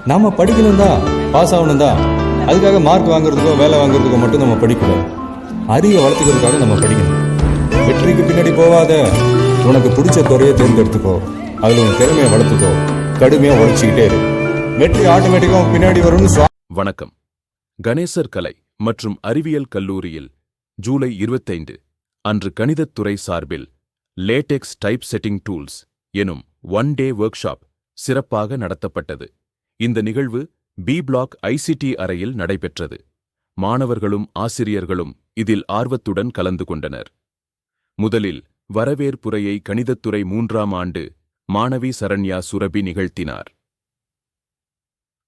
நாம படிக்கணும் தான், பாஸ் ஆகணும் தான். அதுக்காக மார்க் வாங்குறதுக்கோ வேலை வாங்குறதுக்கோ மட்டும் நம்ம படிக்கக்கூடாது. அறிவை வளர்த்துக்கிறதுக்காக நம்ம படிக்கணும். வெற்றிக்கு பின்னாடி போகாத, உனக்கு பிடிச்ச துறையை தேர்ந்தெடுத்துக்கோ, அதில் உன் திறமையை வளர்த்துக்கோ, கடுமையாக உழைச்சிக்கிட்டே இரு. வெற்றி ஆட்டோமேட்டிக்காக உன் பின்னாடி வரும்னு. வணக்கம். கணேசர் கலை மற்றும் அறிவியல் கல்லூரியில் ஜூலை 25 அன்று கணிதத்துறை சார்பில் லேடெக்ஸ் டைப் செட்டிங் டூல்ஸ் எனும் 1 டே ஒர்க் ஷாப் சிறப்பாக நடத்தப்பட்டது. இந்த நிகழ்வு பி பிளாக் ஐசிடி அறையில் நடைபெற்றது. மாணவர்களும் ஆசிரியர்களும் இதில் ஆர்வத்துடன் கலந்து கொண்டனர். முதலில் வரவேற்புரையை கணிதத்துறை 3ஆம் ஆண்டு மாணவி சரண்யா சுரபி நிகழ்த்தினார்.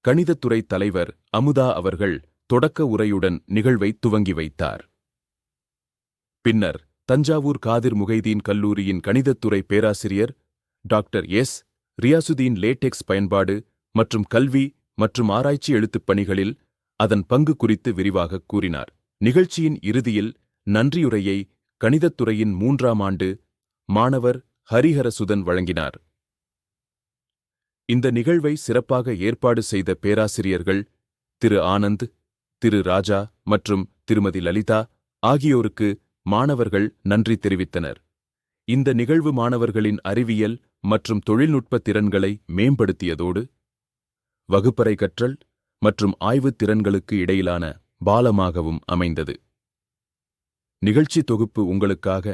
கணிதத்துறை தலைவர் அமுதா அவர்கள் தொடக்க உரையுடன் நிகழ்வை துவங்கி வைத்தார். பின்னர் தஞ்சாவூர் காதிர் முகைதீன் கல்லூரியின் கணிதத்துறை பேராசிரியர் டாக்டர் எஸ். ரியாசுதீன் லேடெக்ஸ் பயன்பாடு மற்றும் கல்வி மற்றும் ஆராய்ச்சி எழுத்துப் பணிகளில் அதன் பங்கு குறித்து விரிவாகக் கூறினார். நிகழ்ச்சியின் இறுதியில் நன்றியுரையை கணிதத்துறையின் 3ஆம் ஆண்டு மாணவர் ஹரிஹரசுதன் வழங்கினார். இந்த நிகழ்வை சிறப்பாக ஏற்பாடு செய்த பேராசிரியர்கள் திரு ஆனந்த், திரு ராஜா மற்றும் திருமதி லலிதா ஆகியோருக்கு மாணவர்கள் நன்றி தெரிவித்தனர். இந்த நிகழ்வு மாணவர்களின் அறிவியல் மற்றும் தொழில்நுட்ப திறன்களை மேம்படுத்தியதோடு வகுப்பறை கற்றல் மற்றும் ஆய்வுத் திறன்களுக்கு இடையிலான பாலமாகவும் அமைந்தது. நிகழ்ச்சி தொகுப்பு உங்களுக்காக.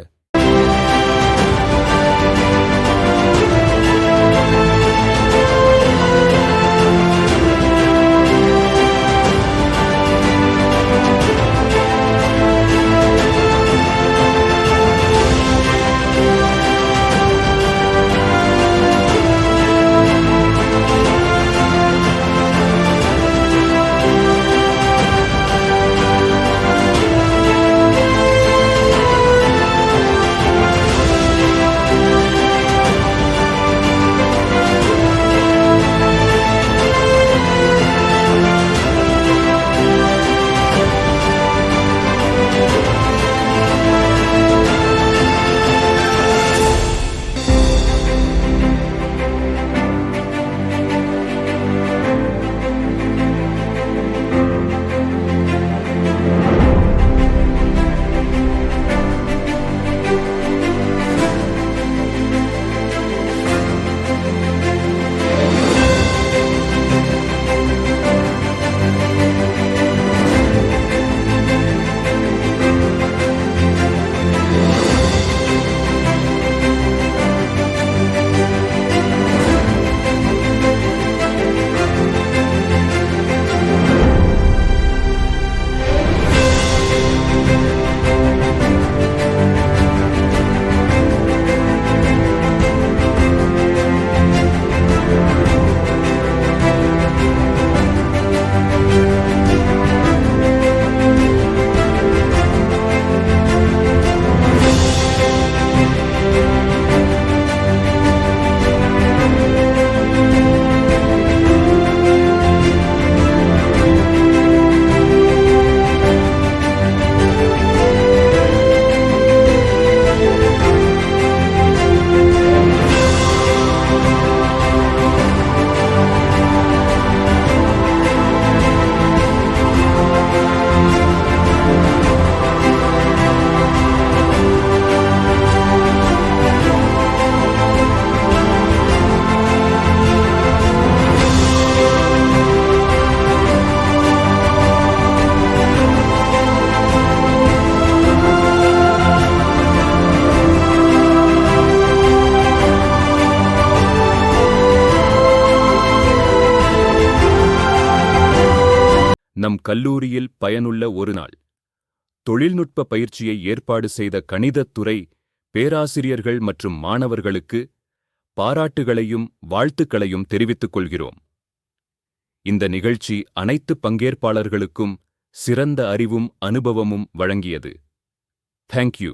நம் கல்லூரியில் பயனுள்ள ஒரு நாள். தொழில்நுட்ப பயிற்சியை ஏற்பாடு செய்த கணிதத்துறை பேராசிரியர்கள் மற்றும் மாணவர்களுக்கு பாராட்டுகளையும் வாழ்த்துக்களையும் தெரிவித்துக் கொள்கிறோம். இந்த நிகழ்ச்சி அனைத்து பங்கேற்பாளர்களுக்கும் சிறந்த அறிவும் அனுபவமும் வழங்கியது. தேங்க்யூ.